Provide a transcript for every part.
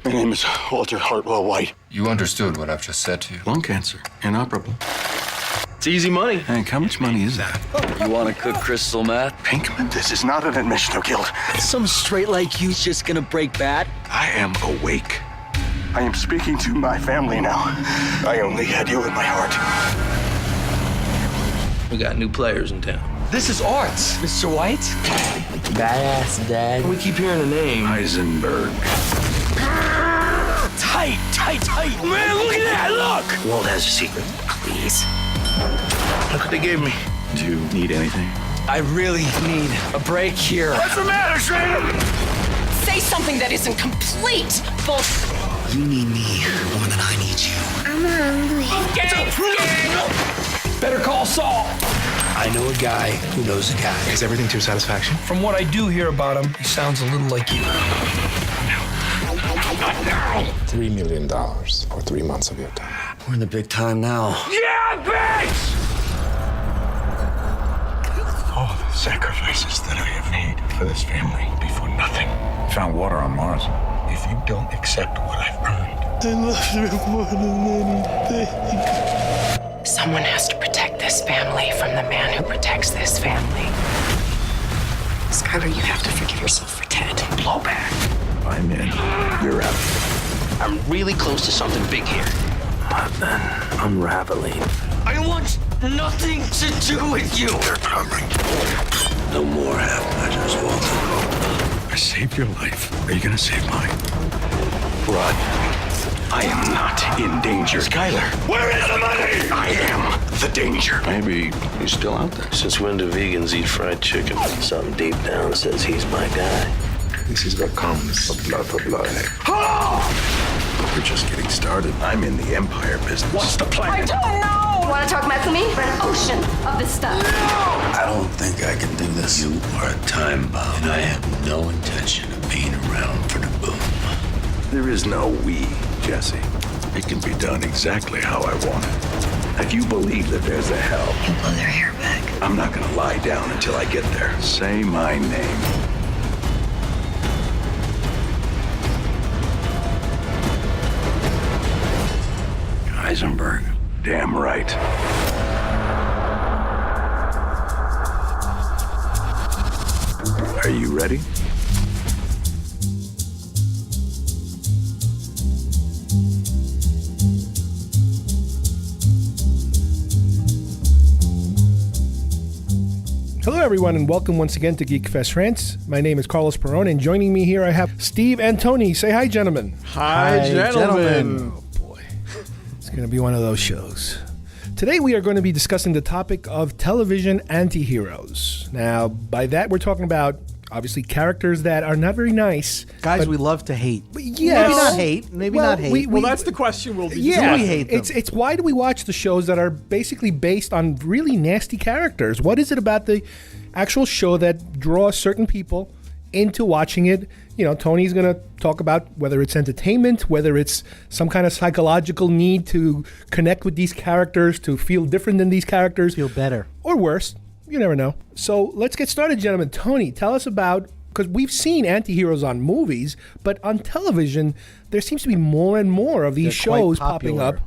My name is Walter Hartwell White. You understood what I've just said to you. Lung cancer, inoperable. It's easy money. Hank, how much money is that? You want to cook crystal meth? Pinkman, this is not an admission of guilt. Some straight like you's just gonna break bad? I am awake. I am speaking to my family now. I only had you in my heart. We got new players in town. This is Arts, Mr. White. Badass dad. We keep hearing a name. Heisenberg. Tight. Man, look at that, look! Walt has a secret. Please. Look what they gave me. Do you need anything? I really need a break here. What's the matter, Shredder? Say something that isn't complete bullshit. You need me more than I need you. I'm hungry. Better call Saul. I know a guy who knows a guy. Is everything to your satisfaction? From what I do hear about him, he sounds a little like you. $3 million for 3 months of your time. We're in the big time now. Yeah, bitch! All the sacrifices that I have made for this family be for nothing. Found water on Mars. If you don't accept what I've earned, I love you more than anything. Someone has to protect this family from the man who protects this family. Skylar, you have to forgive yourself for Ted. blow back. I'm in. You're out. I'm really close to something big here. But then I'm raveling. I want nothing to do with you. They're coming. No more half measures, Walter. I saved your life. Are you gonna save mine? Run. I am not in danger. Skylar, where is the money? I am the danger. Maybe he's still out there. Since when do vegans eat fried chicken? Something deep down says he's my guy. This is what comes of blood for blood. But we're just getting started. I'm in the empire business. What's the plan? I don't know! Want to talk mess with me? For an ocean of this stuff. I don't think I can do this. You are a time bomb, and I have no intention of being around for the boom. There is no we, Jesse. It can be done exactly how I want it. If you believe that there's a hell, You'll blow their hair back. I'm not gonna lie down until I get there. Say my name. Heisenberg. Damn right. Are you ready? Hello, everyone, and welcome once again to Geekfest Rants. My name is Carlos Perron, and joining me here I have Steve and Tony. Say hi, gentlemen. Hi, gentlemen. Oh, boy. It's going to be one of those shows. Today we are going to be discussing the topic of television anti-heroes. Now, by that we're talking about, obviously, characters that are not very nice. Guys, we love to hate. Yes. Maybe not hate. Maybe not hate. Well, that's the question we'll be Yeah, Do we hate them? it's why do we watch the shows that are basically based on really nasty characters? What is it about the actual show that draws certain people into watching it? You know, Tony's going to talk about whether it's entertainment, whether it's some kind of psychological need to connect with these characters, to feel different than these characters. Feel better. Or worse. You never know. So let's get started, gentlemen. Tony, tell us about, because we've seen anti-heroes on movies, but on television, there seems to be more and more of these shows popping up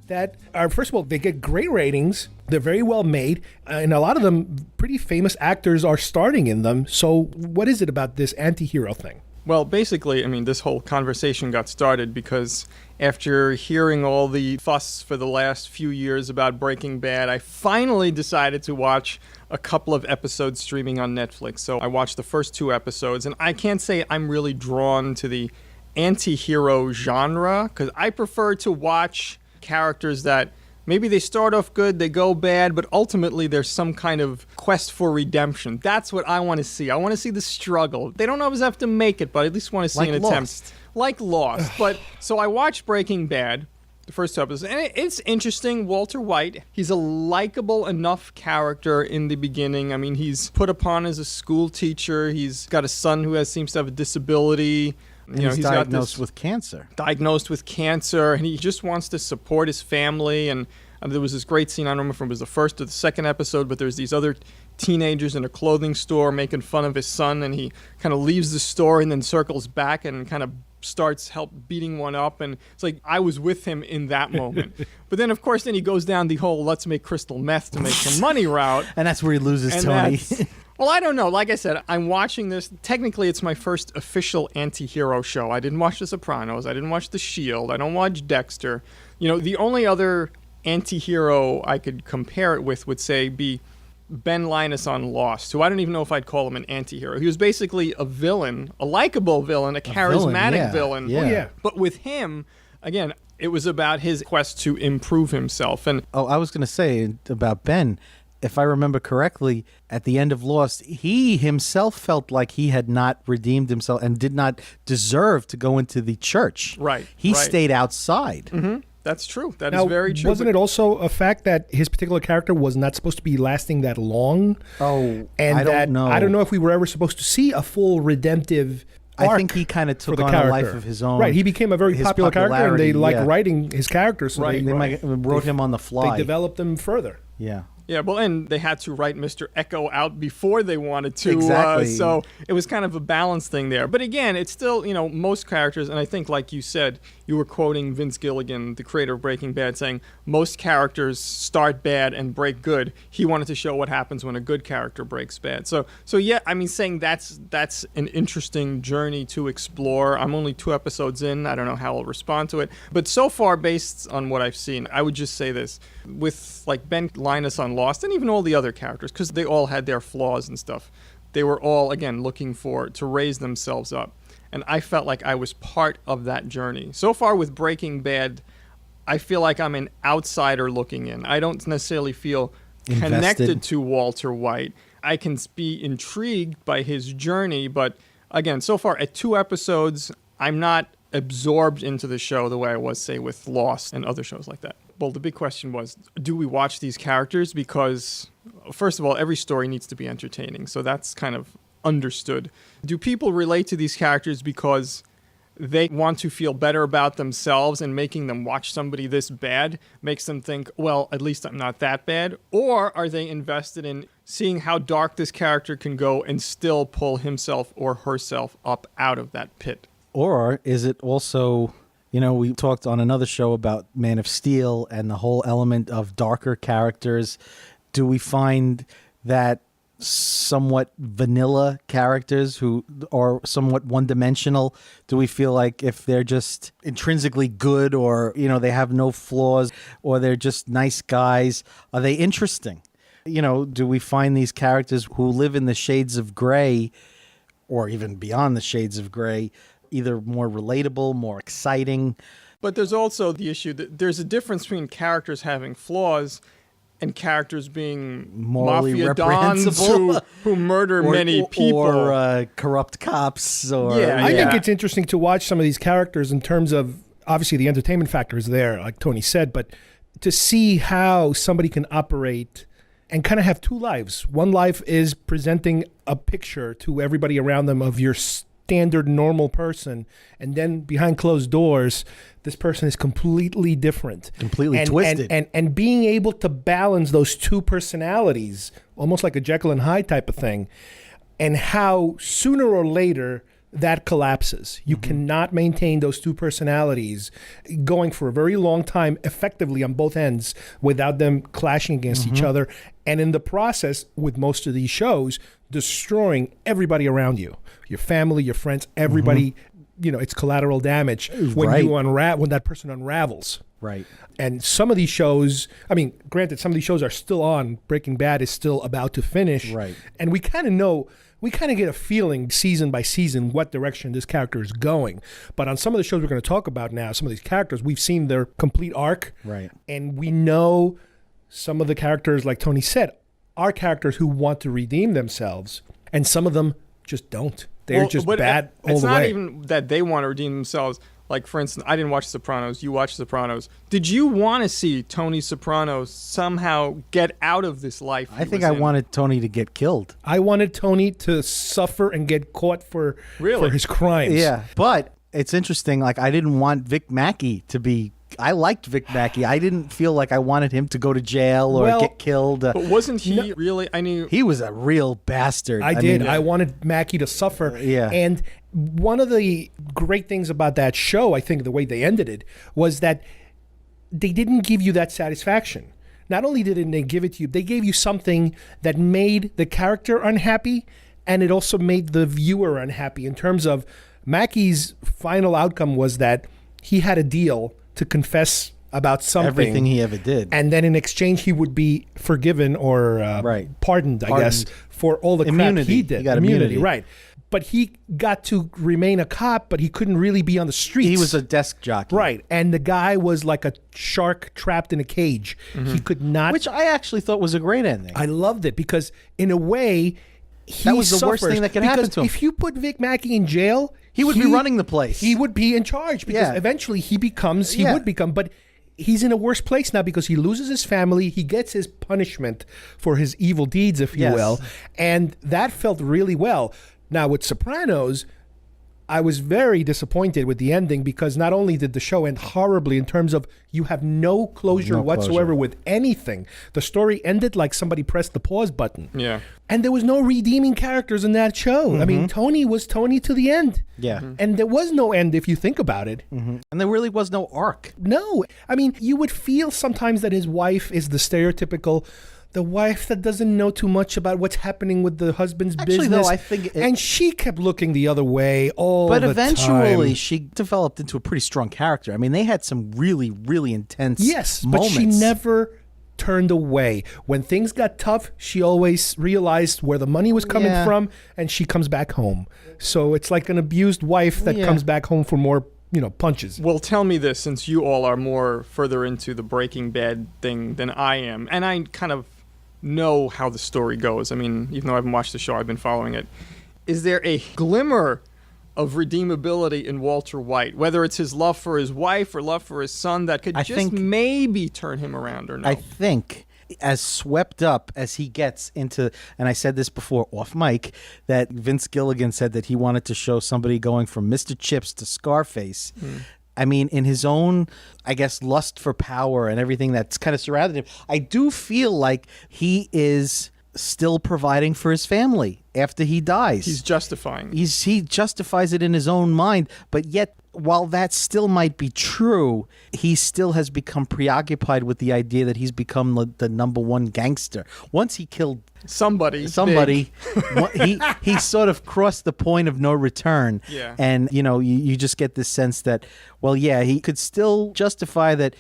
that are, first of all, they get great ratings. They're very well made, and a lot of them, pretty famous actors are starring in them. So what is it about this anti-hero thing? Well, basically, I mean, this whole conversation got started because after hearing all the fuss for the last few years about Breaking Bad, I finally decided to watch a couple of episodes streaming on Netflix. So I watched the first 2 episodes, and I can't say I'm really drawn to the anti-hero genre, because I prefer to watch characters that maybe they start off good, they go bad, but ultimately there's some kind of quest for redemption. That's what I want to see. I want to see the struggle. They don't always have to make it, but I at least want to see an attempt. Like Lost. But so I watched Breaking Bad, the first 2 episodes, and it's interesting. Walter White, he's a likable enough character in the beginning. I mean, he's put upon as a school teacher. He's got a son who seems to have a disability. He's diagnosed with cancer. Diagnosed with cancer, and he just wants to support his family. And There was this great scene, I don't remember if it was the first or the second episode, but there's these other teenagers in a clothing store making fun of his son, and he kind of leaves the store and then circles back and kind of starts beating one up, and it's like I was with him in that moment. But then of course then he goes down the whole let's make crystal meth to make some money route, and that's where he loses Tony. Well, I don't know. Like I said, I'm watching this. Technically, it's my first official anti-hero show. I didn't watch The Sopranos. I didn't watch The Shield. I don't watch Dexter. The only other anti-hero I could compare it with would say be Ben Linus on Lost, who I don't even know if I'd call him an anti-hero. He was basically a villain, a likable villain, a charismatic villain. Yeah. But with him, again, it was about his quest to improve himself. And I was going to say about Ben, if I remember correctly, at the end of Lost, he himself felt like he had not redeemed himself and did not deserve to go into the church. Right. He stayed outside. Mm-hmm. That's true. That is very true. Wasn't it also a fact that his particular character was not supposed to be lasting that long? Oh, and I don't know. I don't know if we were ever supposed to see a full redemptive arc. I think he kind of took on a life of his own. Right. He became a very popular character, and they writing his character, so they wrote him on the fly. They developed him further. Yeah. Yeah, well, and they had to write Mr. Echo out before they wanted to. Exactly. So it was kind of a balance thing there. But again, it's still, most characters, and I think, like you said, you were quoting Vince Gilligan, the creator of Breaking Bad, saying most characters start bad and break good. He wanted to show what happens when a good character breaks bad. So yeah, I mean, saying that's an interesting journey to explore. I'm only 2 episodes in. I don't know how I'll respond to it. But so far, based on what I've seen, I would just say this. With like Ben Linus on Lost, and even all the other characters, because they all had their flaws and stuff, they were all, again, looking to raise themselves up. And I felt like I was part of that journey. So far with Breaking Bad, I feel like I'm an outsider looking in. I don't necessarily feel connected to Walter White. I can be intrigued by his journey, but again, so far at 2 episodes, I'm not absorbed into the show the way I was, say, with Lost and other shows like that. Well, the big question was, do we watch these characters? Because, first of all, every story needs to be entertaining, so that's kind of understood. Do people relate to these characters because they want to feel better about themselves, and making them watch somebody this bad makes them think, well, at least I'm not that bad? Or are they invested in seeing how dark this character can go and still pull himself or herself up out of that pit? Or is it also, we talked on another show about Man of Steel and the whole element of darker characters. Do we find that somewhat vanilla characters who are somewhat one-dimensional, do we feel like if they're just intrinsically good, or they have no flaws, or they're just nice guys, are they interesting? Do we find these characters who live in the shades of gray, or even beyond the shades of gray, either more relatable, more exciting? But there's also the issue that there's a difference between characters having flaws and characters being morally mafia dons who murder many people. Or corrupt cops. Or I think it's interesting to watch some of these characters in terms of, obviously the entertainment factor is there, like Tony said, but to see how somebody can operate and kind of have 2 lives. One life is presenting a picture to everybody around them of your standard normal person, and then behind closed doors, this person is completely different, completely twisted, and being able to balance those 2 personalities, almost like a Jekyll and Hyde type of thing, and how sooner or later that collapses. You cannot maintain those 2 personalities going for a very long time effectively on both ends without them clashing against each other, and in the process, with most of these shows, destroying everybody around you, your family, your friends, everybody. It's collateral damage when when that person unravels. Right. And some of these shows, I mean, granted, some of these shows are still on. Breaking Bad is still about to finish. Right. And we kind of get a feeling season by season what direction this character is going. But on some of the shows we're going to talk about now, some of these characters, we've seen their complete arc. Right. And we know some of the characters, like Tony said, are characters who want to redeem themselves. And some of them just don't. They're just bad all the way. It's not even that they want to redeem themselves. Like, for instance, I didn't watch Sopranos. You watched Sopranos. Did you want to see Tony Soprano somehow get out of this life? I think I wanted Tony to get killed. I wanted Tony to suffer and get caught for his crimes. Yeah, but it's interesting. Like, I didn't want Vic Mackey to be I liked Vic Mackey. I didn't feel like I wanted him to go to jail or get killed. But wasn't he really? I mean, he was a real bastard. I did. I wanted Mackey to suffer. Yeah. And one of the great things about that show, I think, the way they ended it, was that they didn't give you that satisfaction. Not only didn't they give it to you, they gave you something that made the character unhappy, and it also made the viewer unhappy in terms of Mackey's final outcome was that he had a deal to confess about something. Everything he ever did. And then in exchange, he would be forgiven or pardoned, I guess, for all the crap he did. He got immunity. Right. But he got to remain a cop, but he couldn't really be on the streets. He was a desk jockey. Right. And the guy was like a shark trapped in a cage. He could not. Which I actually thought was a great ending. I loved it because, in a way, that was the worst thing that could happen to him. If you put Vic Mackey in jail, he would be running the place. He would be in charge because eventually he would become, but he's in a worse place now because he loses his family. He gets his punishment for his evil deeds, if you will. And that felt really well. Now, with Sopranos, I was very disappointed with the ending because not only did the show end horribly in terms of you have no closure whatsoever with anything. The story ended like somebody pressed the pause button. Yeah. And there was no redeeming characters in that show. I mean, Tony was Tony to the end. Yeah. And there was no end if you think about it. And there really was no arc. No. I mean, you would feel sometimes that his wife is the stereotypical... The wife that doesn't know too much about what's happening with the husband's business. Though, I think and she kept looking the other way all the time. But eventually, she developed into a pretty strong character. I mean, they had some really, really intense moments. But she never turned away. When things got tough, she always realized where the money was coming from, and she comes back home. So it's like an abused wife that comes back home for more punches. Well, tell me this, since you all are more further into the Breaking Bad thing than I am, and I kind of know how the story goes. I mean, even though I haven't watched the show, I've been following it. Is there a glimmer of redeemability in Walter White, whether it's his love for his wife or love for his son, that could maybe turn him around or no? I think as swept up as he gets into, and I said this before off mic, that Vince Gilligan said that he wanted to show somebody going from Mr. Chips to Scarface. I mean, in his own, I guess, lust for power and everything that's kind of surrounded him, I do feel like he is still providing for his family after he dies. He's justifying. He justifies it in his own mind, but yet, while that still might be true, he still has become preoccupied with the idea that he's become the number one gangster. Once he killed somebody, he sort of crossed the point of no return. Yeah. And, you just get this sense that, well, yeah, he could still justify that,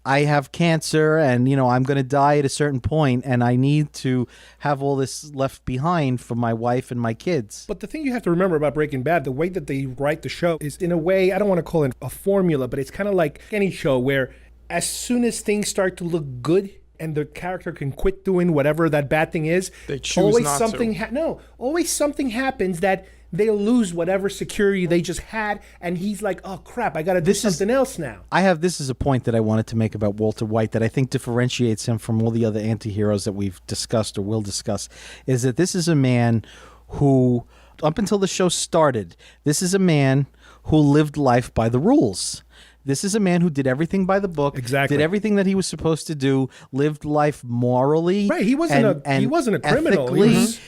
I have cancer and, I'm going to die at a certain point and I need to have all this left behind for my wife and my kids. But the thing you have to remember about Breaking Bad, the way that they write the show is in a way, I don't want to call it a formula, but it's kind of like any show where as soon as things start to look good and the character can quit doing whatever that bad thing is, they choose not to. Always something happens that they'll lose whatever security they just had, and he's like, oh, crap, I got to do something else now. This is a point that I wanted to make about Walter White that I think differentiates him from all the other anti-heroes that we've discussed or will discuss, is that this is a man who, up until the show started, this is a man who lived life by the rules. This is a man who did everything by the book, exactly. Did everything that he was supposed to do, lived life morally. Right, he wasn't a criminal.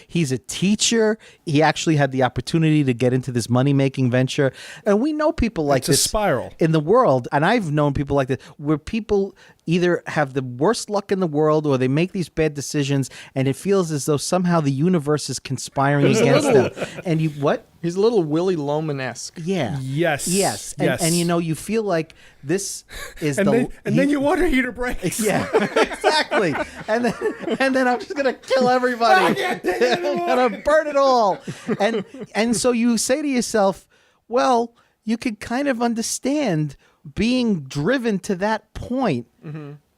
He's a teacher. He actually had the opportunity to get into this money-making venture. And we know people like this a spiral in the world, and I've known people like this, where people either have the worst luck in the world or they make these bad decisions, and it feels as though somehow the universe is conspiring against them. And He's a little Willy Loman-esque. Yeah. Yes. And you feel like this is then your water heater breaks. Yeah, exactly. And then I'm just gonna kill everybody. I'm gonna burn it all. And so you say to yourself, well, you could kind of understand being driven to that point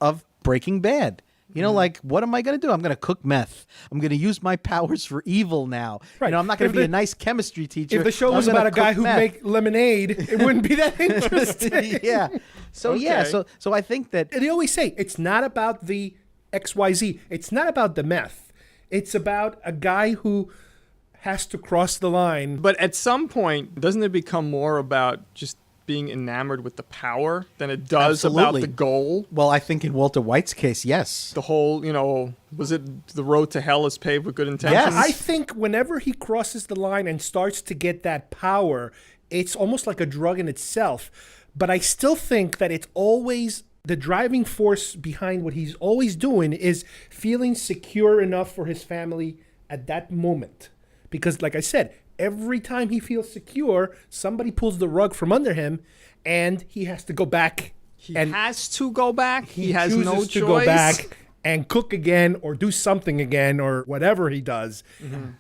of Breaking Bad. Like, what am I going to do? I'm going to cook meth. I'm going to use my powers for evil now. Right. I'm not going to be a nice chemistry teacher. If the show was about a guy who make lemonade, it wouldn't be that interesting. Yeah. So, So I think that... They always say, it's not about the XYZ. It's not about the meth. It's about a guy who has to cross the line. But at some point, doesn't it become more about just being enamored with the power than it does about Absolutely. the goal. Well, I think in Walter White's case, yes. The whole, was it the road to hell is paved with good intentions? I think whenever he crosses the line and starts to get that power, it's almost like a drug in itself. But I still think that it's always the driving force behind what he's always doing is feeling secure enough for his family at that moment. Because, like I said, every time he feels secure, somebody pulls the rug from under him, and he has to go back. He has to go back. He has chooses no choice to go back and cook again or do something again or whatever he does.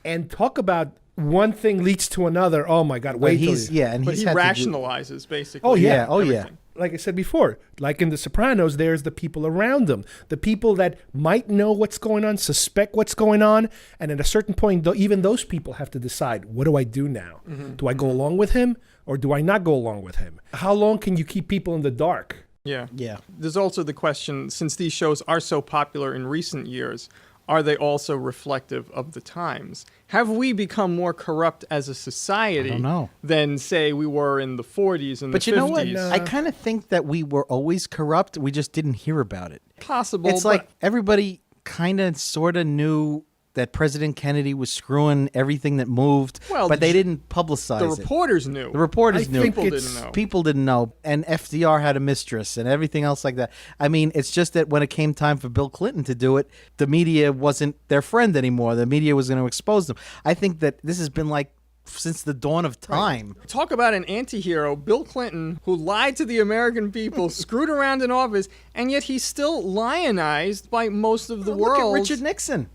And talk about one thing leads to another. Oh my God! Wait till But he rationalizes basically. Oh yeah, everything. Like I said before, like in The Sopranos, there's the people around him, the people that might know what's going on, suspect what's going on, and at a certain point, even those people have to decide, what do I do now? Do I go along with him or do I not go along with him? How long can you keep people in the dark? Yeah. Yeah. There's also the question, since these shows are so popular in recent years, are they also reflective of the times? Have we become more corrupt as a society I don't know. than, say, we were in the 40s and But the 50s? you know what? I kind of think that we were always corrupt. We just didn't hear about it. Possible. It's like everybody kind of sort of knew that President Kennedy was screwing everything that moved, but they didn't publicize the it. reporters knew. The reporters knew. People didn't know. People didn't know. And FDR had a mistress and everything else like that. I mean, it's just that when it came time for Bill Clinton to do it, the media wasn't their friend anymore. The media was going to expose them. I think that this has been like since the dawn of time. Right. Talk about an anti-hero, Bill Clinton, who lied to the American people, screwed around in office, and yet he's still lionized by most of the world. Look at Richard Nixon.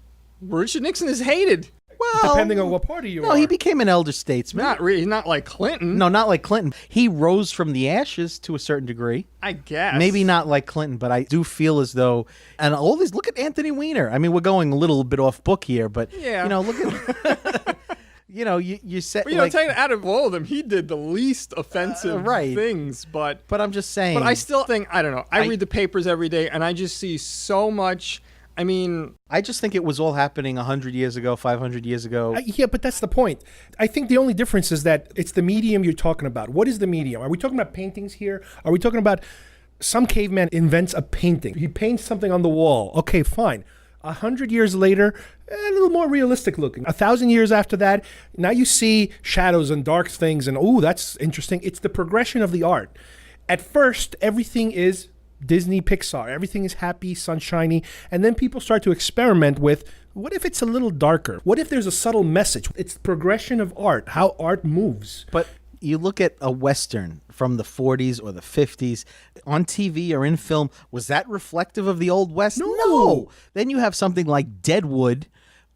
Richard Nixon is hated. Well, depending on what party you are. No, he became an elder statesman. Not really, not like Clinton. No, not like Clinton. He rose from the ashes to a certain degree. I guess. Maybe not like Clinton, but I do feel as though, and all these, look at Anthony Weiner. I mean, we're going a little bit off book here, but, look at, you said, tell you, out of all of them, he did the least offensive things, but I'm just saying. But I still think, I don't know, I read the papers every day, and I just see so much. I mean, I just think it was all happening 100 years ago, 500 years ago. Yeah, but that's the point. I think the only difference is that it's the medium you're talking about. What is the medium? Are we talking about paintings here? Are we talking about some caveman invents a painting? He paints something on the wall. Okay, fine. 100 years later, a little more realistic looking. 1,000 years after that, now you see shadows and dark things, and that's interesting. It's the progression of the art. At first, everything is Disney, Pixar. Everything is happy, sunshiny. And then people start to experiment with, what if it's a little darker? What if there's a subtle message? It's the progression of art, how art moves. But you look at a Western from the 40s or the 50s on TV or in film, was that reflective of the Old West? No. Then you have something like Deadwood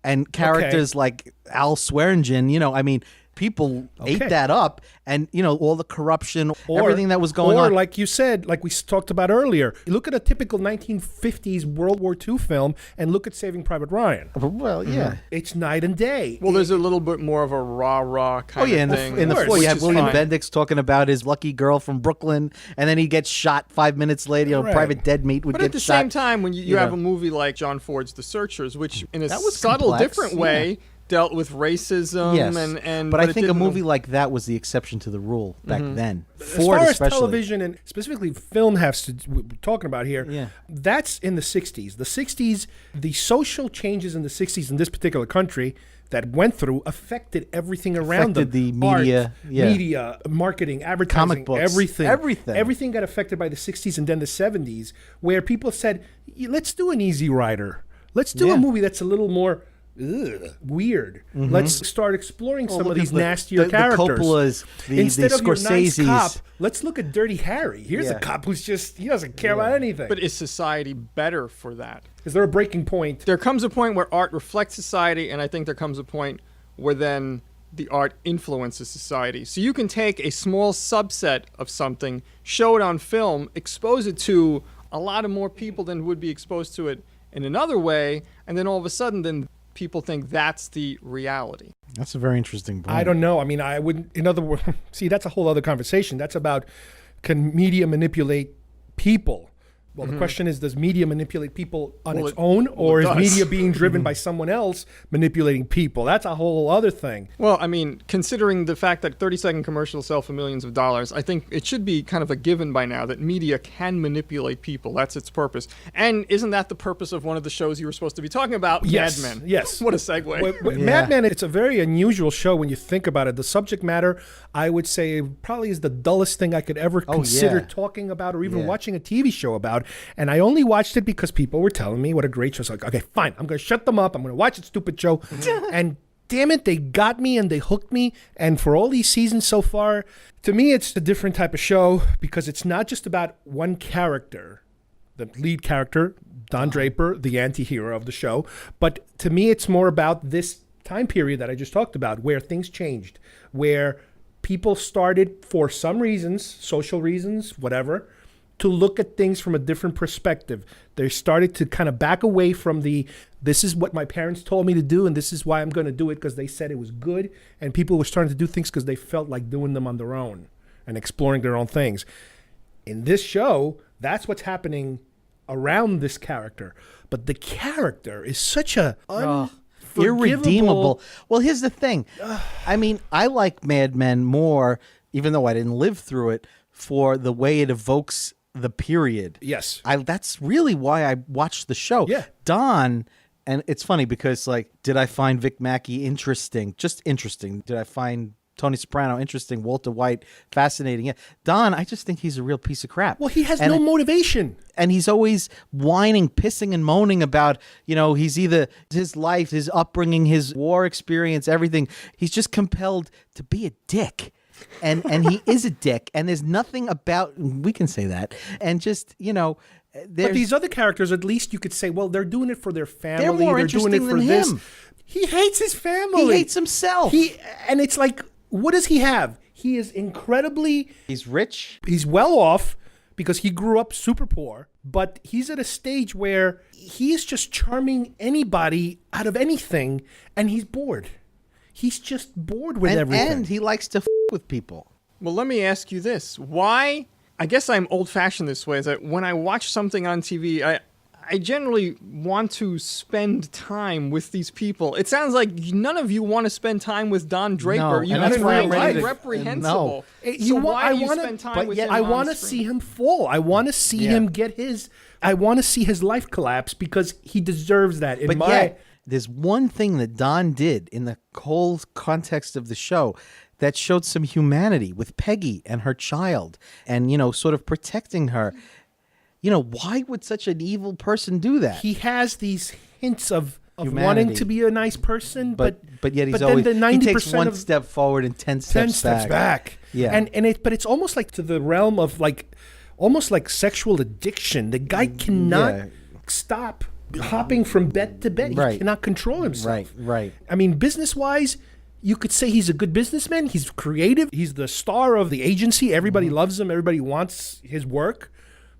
and characters like Al Swearingen, I mean, people ate that up, and all the corruption, everything that was going on. Or like you said, like we talked about earlier, you look at a typical 1950s World War II film and look at Saving Private Ryan. Well, yeah, it's night and day. Well, there's a little bit more of a rah kind of thing. In the floor, you have William Bendix talking about his lucky girl from Brooklyn, and then he gets shot 5 minutes later. Private Dead Meat would get shot. But at the same time, when you have a movie like John Ford's The Searchers, which in a subtle, different way dealt with racism and but I think a movie like that was the exception to the rule back then. Ford, as far as television and specifically film we're talking about here, that's in the 60s. The 60s, the social changes in the 60s in this particular country that went through affected everything around them. The media, art, media, marketing, advertising, comic books, everything got affected by the 60s and then the 70s, where people said, let's do an Easy Rider. Let's do a movie that's a little more weird. Let's start exploring some of these nastier characters. The Coppolas, Instead the of your nice Scorseses. cop, let's look at Dirty Harry. Here's a cop who's he doesn't care about anything. But is society better for that? Is there a breaking point? There comes a point where art reflects society, and I think there comes a point where then the art influences society. So you can take a small subset of something, show it on film, expose it to a lot of more people than would be exposed to it in another way, and then all of a sudden then people think that's the reality. That's a very interesting point. I don't know. I mean, I wouldn't, in other words, see, that's a whole other conversation. That's about, can media manipulate people? Well, the question is, does media manipulate people on its it- own, or it is does. media being driven by someone else manipulating people? That's a whole other thing. Well, I mean, considering the fact that 30-second commercials sell for millions of dollars, I think it should be kind of a given by now that media can manipulate people. That's its purpose. And isn't that the purpose of one of the shows you were supposed to be talking about? Yes, Mad Men. yes. What a segue. Mad Men, it's a very unusual show when you think about it. The subject matter, I would say, probably is the dullest thing I could ever consider talking about or even watching a TV show about. And I only watched it because people were telling me what a great show. So, like, okay, fine, I'm going to shut them up. I'm going to watch a stupid show. And damn it, they got me and they hooked me. And for all these seasons so far, to me, it's a different type of show because it's not just about one character, the lead character, Don Draper, the anti-hero of the show. But to me, it's more about this time period that I just talked about, where things changed, where people started, for some reasons, social reasons, whatever, to look at things from a different perspective. They started to kind of back away from this is what my parents told me to do, and this is why I'm going to do it because they said it was good. And people were starting to do things because they felt like doing them on their own and exploring their own things. In this show, that's what's happening around this character. But the character is such a irredeemable. Well, here's the thing. I mean, I like Mad Men more, even though I didn't live through it, for the way it evokes the period. Yes. That's really why I watched the show. Yeah. Don, and it's funny because, like, did I find Vic Mackey interesting? Just interesting. Did I find Tony Soprano interesting? Walter White fascinating? Yeah. Don, I just think he's a real piece of crap. Well, he has no motivation. And he's always whining, pissing, and moaning about, he's either his life, his upbringing, his war experience, everything. He's just compelled to be a dick. And he is a dick. And there's nothing about, we can say that. And just, But these other characters, at least you could say, well, they're doing it for their family. They're more doing it interesting for than this. him. He hates his family. He hates himself. And it's like, what does he have? He is incredibly... He's rich. He's well off because he grew up super poor, but he's at a stage where he is just charming anybody out of anything, and he's bored. He's just bored with everything. And he likes to with people. Well, let me ask you this. Why, I guess I'm old-fashioned this way, is that when I watch something on TV, I generally want to spend time with these people. It sounds like none of you want to spend time with Don Draper. No, You and that's find why I'm him ready to- reprehensible. No. So why do you spend time with him I on want to screen? see him fall. I want to see him get his... I want to see his life collapse because he deserves that. But yet, there's one thing that Don did in the whole context of the show that showed some humanity with Peggy and her child and, sort of protecting her. Why would such an evil person do that? He has these hints of Humanity. wanting to be a nice person, but yet he's then always the 90% he takes one of step forward and 10 steps back. Yeah. But it's almost like to the realm of almost like sexual addiction. The guy cannot stop hopping from bed to bed. Right. He cannot control himself. Right. I mean, business-wise, you could say he's a good businessman. He's creative. He's the star of the agency. Everybody loves him. Everybody wants his work.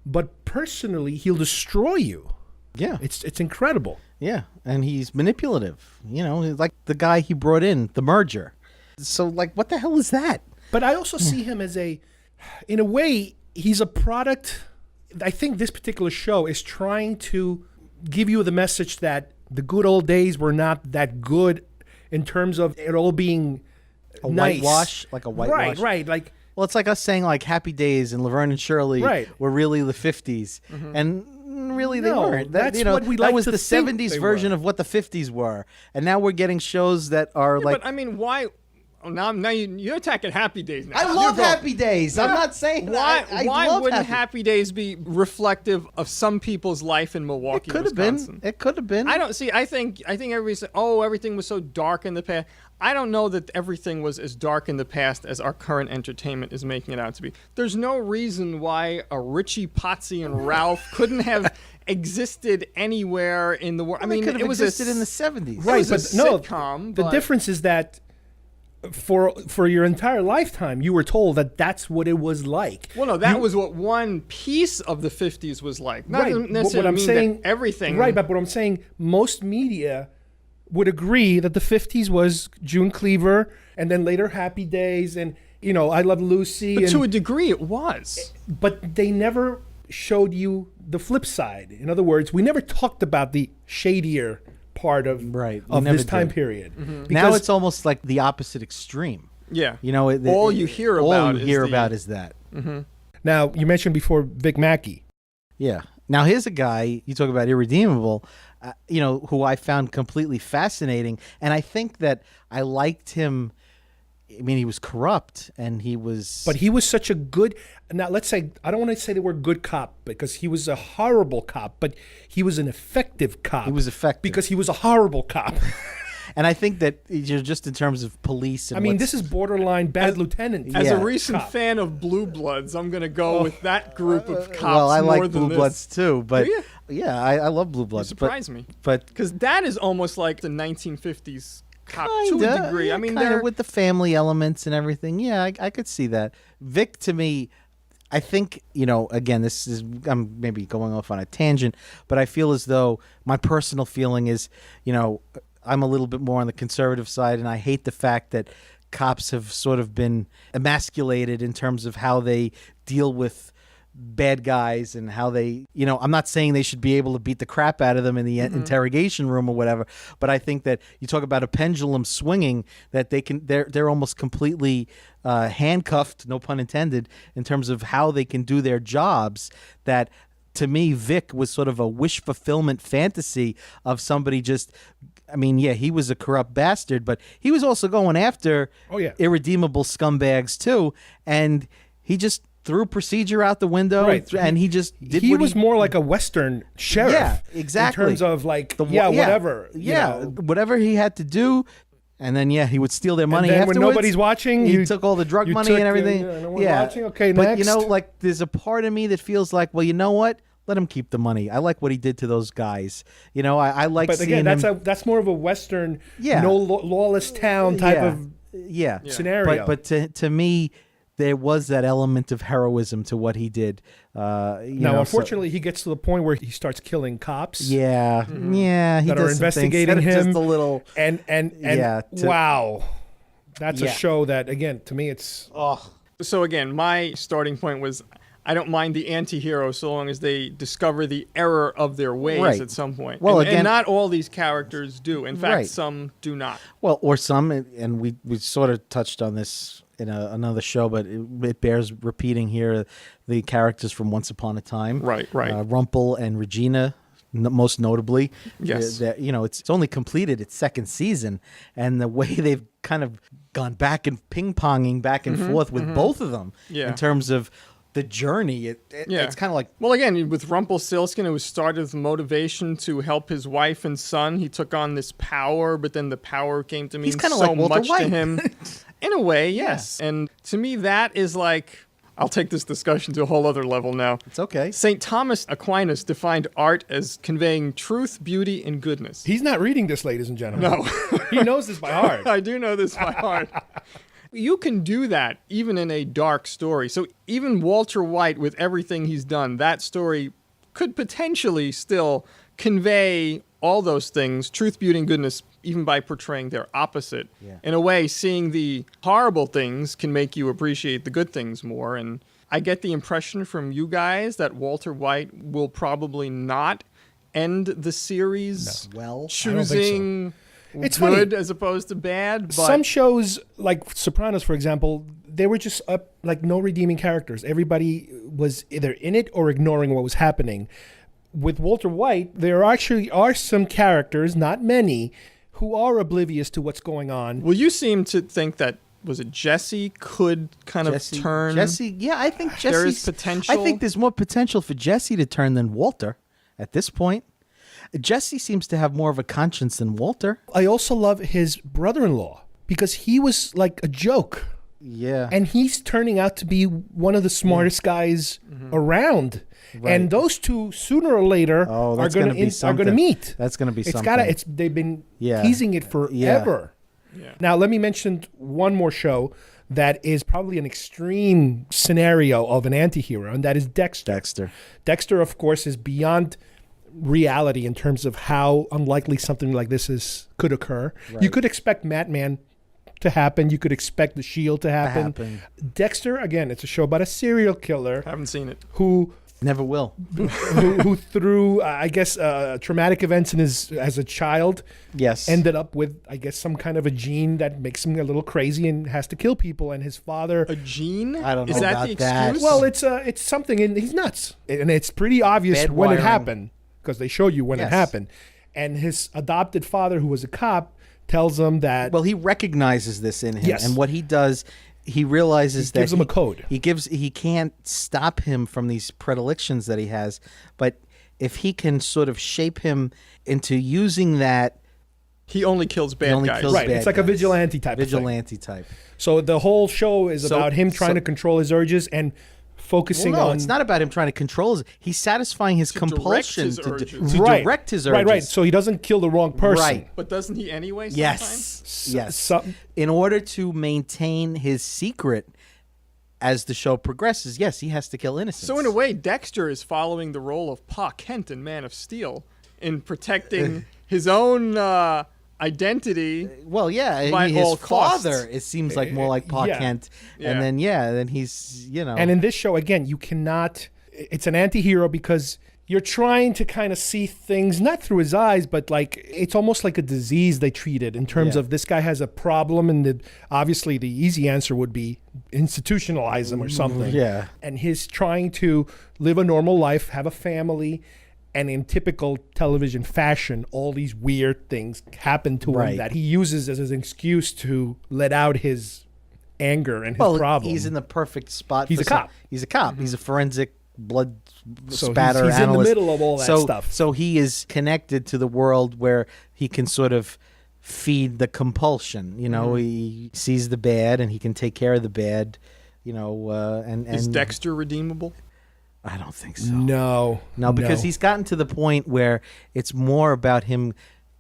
But personally, he'll destroy you. Yeah. It's incredible. Yeah, and he's manipulative. Like the guy he brought in, the merger. So, what the hell is that? But I also see him as in a way, he's a product. I think this particular show is trying to give you the message that the good old days were not that good in terms of it all being A nice. whitewash? Like a whitewash? Right. Like, well, it's like us saying Happy Days and Laverne and Shirley were really the 50s. And really they No, weren't. that's what we that like was to the think 70s they version were. of what the 50s were. And now we're getting shows that are like... But I mean, why? Oh, now you're attacking Happy Days now. I love Happy Days. I'm not saying Why? I Why love wouldn't Happy Days be reflective of some people's life in Milwaukee, It could have Wisconsin? been. It could have been. I don't see. I think everybody said, "Oh, everything was so dark in the past." I don't know that everything was as dark in the past as our current entertainment is making it out to be. There's no reason why a Richie, Potsy, and Ralph couldn't have existed anywhere in the world. I mean, could have it was existed in the 70s. Right, right, but but no. sitcom, The but- difference is that for your entire lifetime, you were told that that's what it was like. Well, no, that was what one piece of the 50s was like. Not Right. necessarily What I'm mean saying, that everything. Right, but what I'm saying, most media would agree that the 50s was June Cleaver, and then later Happy Days, and I Love Lucy. But and, to a degree, it was. but they never showed you the flip side. In other words, we never talked about the shadier part of this time period. Now it's almost like the opposite extreme. Yeah. You know, all you hear about is that. Now, you mentioned before Vic Mackey. Yeah. Now, here's a guy, you talk about irredeemable, who I found completely fascinating. And I think that I liked him. I mean, he was corrupt and he was... But he was such a good... Now, let's say... I don't want to say the word good cop because he was a horrible cop, but he was an effective cop. He was effective. Because he was a horrible cop. And I think that just in terms of police... And this is borderline bad lieutenant. As a recent fan of Blue Bloods, I'm going to go with that group of cops well, I more like than Blue Bloods too, but... Yeah, I love Blue Bloods. You surprise me. But because that is almost like the 1950s cop to a degree. I mean, they're with the family elements and everything. Yeah, I could see that. Vic, to me, I think, again, I'm maybe going off on a tangent, but I feel as though my personal feeling is, I'm a little bit more on the conservative side, and I hate the fact that cops have sort of been emasculated in terms of how they deal with bad guys and how they, I'm not saying they should be able to beat the crap out of them in the interrogation room or whatever, but I think that you talk about a pendulum swinging, that they're almost completely handcuffed, no pun intended, in terms of how they can do their jobs. That to me, Vic was sort of a wish fulfillment fantasy of somebody just, he was a corrupt bastard, but he was also going after irredeemable scumbags too, and he just threw procedure out the window, and he just did. He was more like a Western sheriff. Yeah, exactly. In terms of whatever. Whatever he had to do, and then he would steal their money. And then afterwards. when nobody's watching, he took all the drug money and everything. No one's watching. Okay, but next. there's a part of me that feels like, well, you know what? Let him keep the money. I like what he did to those guys. I like. But seeing again, him. that's more of a Western, no lawless town type of scenario. But to me, there was that element of heroism to what he did. Unfortunately, he gets to the point where he starts killing cops. Yeah, he that does are investigating him. Just a little, wow, that's a show that, again, to me, it's. So again, my starting point was, I don't mind the anti-hero so long as they discover the error of their ways at some point. Well, and not all these characters do. In fact, some do not. Well, or some, and we sort of touched on this in another show, but it bears repeating here. The characters from Once Upon a Time, right, Rumpel and Regina, most notably. Yes, it's only completed its second season, and the way they've kind of gone back and ping-ponging back and forth with both of them in terms of the journey. It's kind of like... Well, again, with Rumpelstiltskin, it was started with motivation to help his wife and son. He took on this power, but then the power came to mean so like much White. to him. In a way, yes. Yeah. And to me, that is like... I'll take this discussion to a whole other level now. It's okay. St. Thomas Aquinas defined art as conveying truth, beauty, and goodness. He's not reading this, ladies and gentlemen. No. He knows this by heart. I do know this by heart. You can do that even in a dark story. So even Walter White, with everything he's done, that story could potentially still convey all those things, truth, beauty, and goodness, even by portraying their opposite. Yeah. In a way, seeing the horrible things can make you appreciate the good things more. And I get the impression from you guys that Walter White will probably not end the series choosing... It's good funny. As opposed to bad. But some shows, like Sopranos, for example, they were just like no redeeming characters. Everybody was either in it or ignoring what was happening. With Walter White, there actually are some characters, not many, who are oblivious to what's going on. Well, you seem to think that, was it Jesse could kind of turn? Jesse, yeah, I think Jesse. There is potential. I think there's more potential for Jesse to turn than Walter at this point. Jesse seems to have more of a conscience than Walter. I also love his brother-in-law because he was like a joke. Yeah. And he's turning out to be one of the smartest guys around. Right. And those two, sooner or later, are going to meet. That's going to be something. They've been teasing it forever. Yeah. Now, let me mention one more show that is probably an extreme scenario of an anti-hero, and that is Dexter. Dexter, of course, is beyond reality in terms of how unlikely something like this could occur. Right. You could expect Madman to happen. You could expect The Shield to happen. Dexter, again, it's a show about a serial killer. Haven't seen it. Who Never will. who through I guess traumatic events in his as a child, Yes. ended up with I guess some kind of a gene that makes him a little crazy and has to kill people. And his father, A gene? I don't know Is that about the that. excuse? well, it's something, and he's nuts, and it's pretty obvious Bad when wiring. it happened because they show you when Yes. it happened. And his adopted father, who was a cop, tells him that Well, he recognizes this in him, Yes. and what he does, he realizes that gives him a code. He can't stop him from these predilections that he has, but if he can sort of shape him into using that, He only kills bad only guys. kills right, bad it's like a guys. vigilante type of thing. vigilante type. So the whole show is So- about him trying so- to control his urges and focusing Well, no, on. it's not about him trying to control his. He's satisfying his direct compulsion his to urges. direct his urges. Right. So he doesn't kill the wrong person. Right. But doesn't he anyway sometimes? Yes. Yes. some- In order to maintain his secret as the show progresses, yes, he has to kill innocents. So in a way, Dexter is following the role of Pa Kent in Man of Steel in protecting his own identity. well, yeah, by his all costs. father, it seems like more like Pa Yeah. Kent. Yeah. And then he's, And in this show, again, you cannot. It's an anti-hero because you're trying to kind of see things not through his eyes, but like it's almost like a disease they treat it in terms Yeah. of this guy has a problem, and obviously the easy answer would be institutionalize him or something. Yeah. And he's trying to live a normal life, have a family. And in typical television fashion, all these weird things happen to him Right. that he uses as an excuse to let out his anger and his problem. he's in the perfect spot. He's for a cop. He's a cop. He's a forensic blood So spatter he's in the analyst. middle of all that so, stuff. So he is connected to the world where he can sort of feed the compulsion. You know, he sees the bad and he can take care of the bad. You know, and Is Dexter redeemable? I don't think so. No, because he's gotten to the point where it's more about him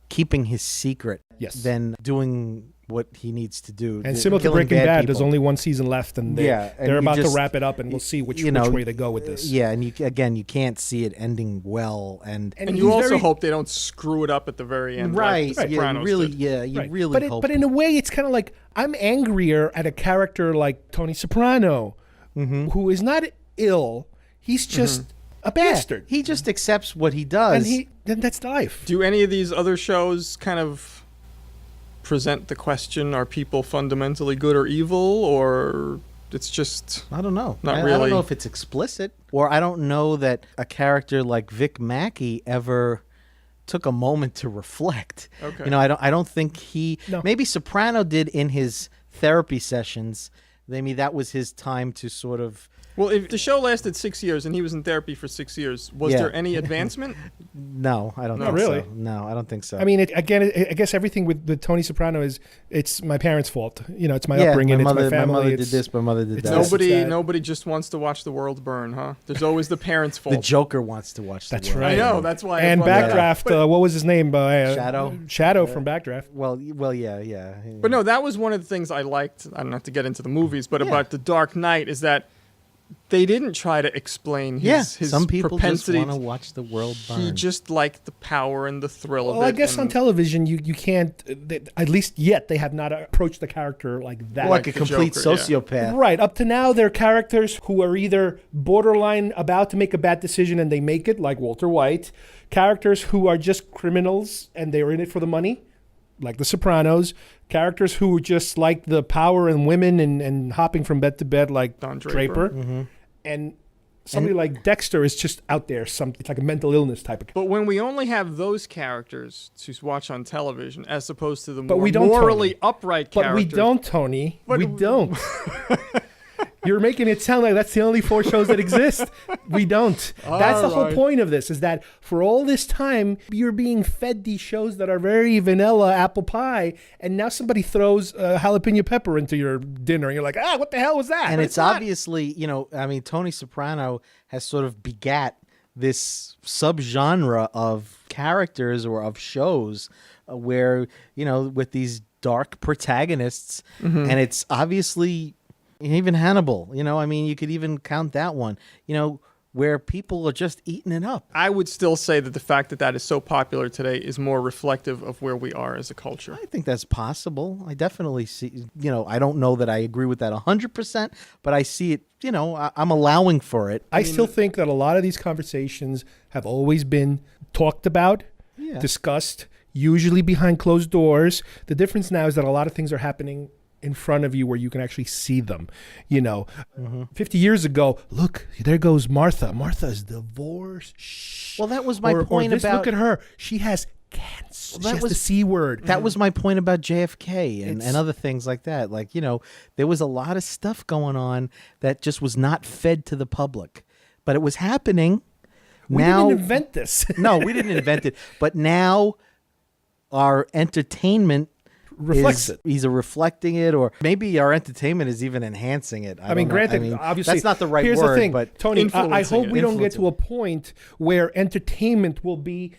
keeping his secret Yes. than doing what he needs to do. And similar to killing Breaking Bad, there's people. only one season left, and and they're you about to just- wrap it up, and we'll see which way they go with this. Yeah, and you can't see it ending well, and And you also hope they don't screw it up at the very end. right, Like the yeah, Sopranos really, did. yeah, you Right. really hope. But in a way, it's kind of like I'm angrier at a character like Tony Soprano, who is not ill. He's just a bastard, he just accepts what he does. and then that's life. Do any of these other shows kind of present the question: are people fundamentally good or evil, or it's just I don't know. Not I don't really. know if it's explicit, or I don't know that a character like Vic Mackey ever took a moment to reflect. Okay. You know, I don't think he. No. Maybe Soprano did in his therapy sessions. Maybe that was his time to sort of. Well, if the show lasted 6 years and he was in therapy for 6 years, was Yeah. there any advancement? No, I don't Not think really. so. No, I don't think so. I mean, I guess everything with Tony Soprano is it's my parents' fault. You know, it's my yeah, upbringing, my mother, it's my family. my mother it's- did this, my mother did it's that. Nobody- Nobody, that. nobody just wants to watch the world burn, huh? There's always the parents' fault. The Joker wants to watch. That's the world. right. I know. That's why. And I brought that up. Backdraft, what was his name? Shadow. Shadow from Backdraft. Well, yeah. But no, that was one of the things I liked. I'm not to get into the movies, but about The Dark Knight is that they didn't try to explain his some people propensity. just want to watch the world burn. He just liked the power and the thrill of Well, it. I guess on and- television, you can't, at least yet, they have not approached the character like that. like a the complete Joker, yeah. sociopath. Right. Up to now, they're characters who are either borderline about to make a bad decision and they make it, like Walter White, characters who are just criminals and they're in it for the money, like The Sopranos, characters who just like the power and women and hopping from bed to bed, like Don Draper. Draper. And somebody like Dexter is just out there. It's like a mental illness type of. But when we only have those characters to watch on television, as opposed to the But more we don't, morally Tony. upright But characters, we don't, Tony. But- we don't. You're making it sound like that's the only 4 shows that exist. We don't. That's the whole right. point of this, is that for all this time, you're being fed these shows that are very vanilla apple pie, and now somebody throws jalapeno pepper into your dinner, and you're like, what the hell was that? And But it's not. obviously, I mean, Tony Soprano has sort of begat this subgenre of characters or of shows where, with these dark protagonists, and it's obviously even Hannibal, I mean, you could even count that one, where people are just eating it up. I would still say that the fact that that is so popular today is more reflective of where we are as a culture. I think that's possible. I definitely see, I don't know that I agree with that 100%, but I see it, I'm allowing for it. I still think that a lot of these conversations have always been talked about, discussed, usually behind closed doors. The difference now is that a lot of things are happening in front of you where you can actually see them. 50 years ago, look, there goes Martha. Martha's divorced. Shh. Well, that was my point about... Look at her. She has cancer. Well, she has the C word. That was my point about JFK and other things like that. Like, there was a lot of stuff going on that just was not fed to the public. But it was happening. We didn't invent this. No, we didn't invent it. But now our entertainment reflects it. Either reflecting it, or maybe our entertainment is even enhancing it. Granted, obviously, that's not the right here's word. The thing, but Tony, I hope we don't get to a point where entertainment will be,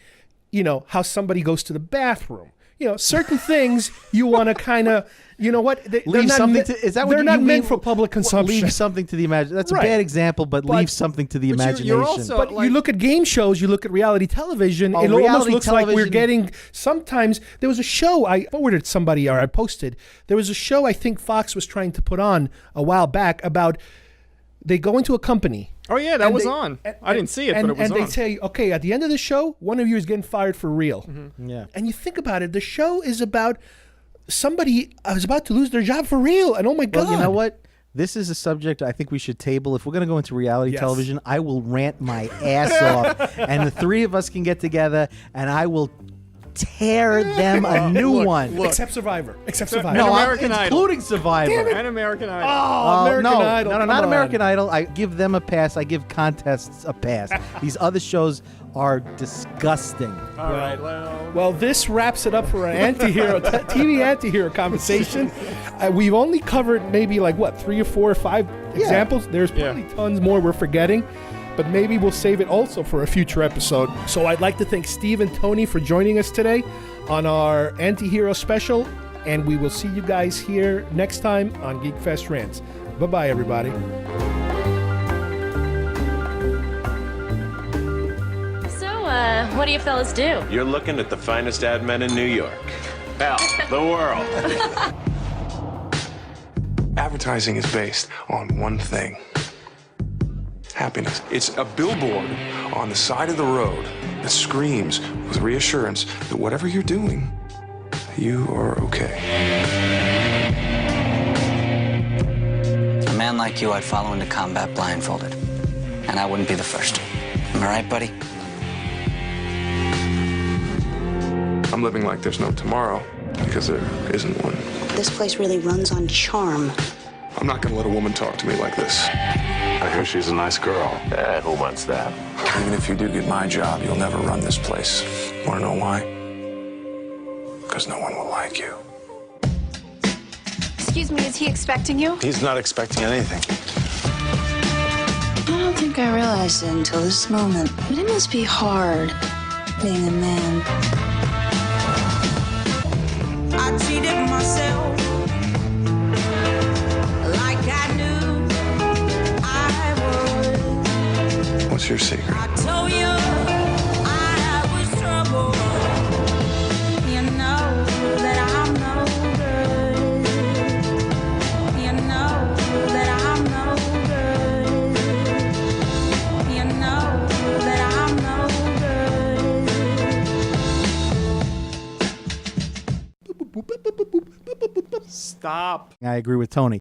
how somebody goes to the bathroom. Certain things you want to kind of, leave something to. Is that what they're not meant for public consumption? Leave something to the imagination. That's right. a bad example, but leave something to the imagination. You're also, but you look at game shows, you look at reality television. It almost looks like we're getting. Sometimes there was a show I forwarded somebody or I posted. There was a show I think Fox was trying to put on a while back about. They go into a company. Oh, yeah, that was on. I didn't see it, but it was on. And they say, okay, at the end of the show, one of you is getting fired for real. Mm-hmm. Yeah. And you think about it, the show is about somebody is about to lose their job for real. And oh, my God. Well, you know what? This is a subject I think we should table. If we're going to go into reality television, I will rant my ass off. And the three of us can get together, and I will tear them a new one. Except Survivor. No, American Idol. including Survivor. And American Idol. Oh, American Idol. No, not American Idol. I give them a pass. I give contests a pass. These other shows are disgusting. All right, well, this wraps it up for an anti-hero, TV anti-hero conversation. We've only covered maybe 3 or 4 or 5 examples. There's probably tons more we're forgetting. But maybe we'll save it also for a future episode. So I'd like to thank Steve and Tony for joining us today on our anti-hero special. And we will see you guys here next time on Geekfest Rants. Bye-bye, everybody. So, what do you fellas do? You're looking at the finest ad men in New York. Hell, the world. Advertising is based on one thing. Happiness. It's a billboard on the side of the road that screams with reassurance that whatever you're doing, you are okay. A man like you I'd follow into combat blindfolded. And I wouldn't be the first. Am I right, buddy? I'm living like there's no tomorrow because there isn't one. This place really runs on charm. I'm not gonna let a woman talk to me like this. I hear she's a nice girl. Who wants that? Even if you do get my job, you'll never run this place. Wanna know why? Because no one will like you. Excuse me, is he expecting you? He's not expecting anything. I don't think I realized it until this moment, but it must be hard being a man. I cheated myself like I knew I would. What's your secret? I told you I was trouble. You know that I'm no good. You know that I'm no good. You know that I'm no good. Stop. I agree with Tony.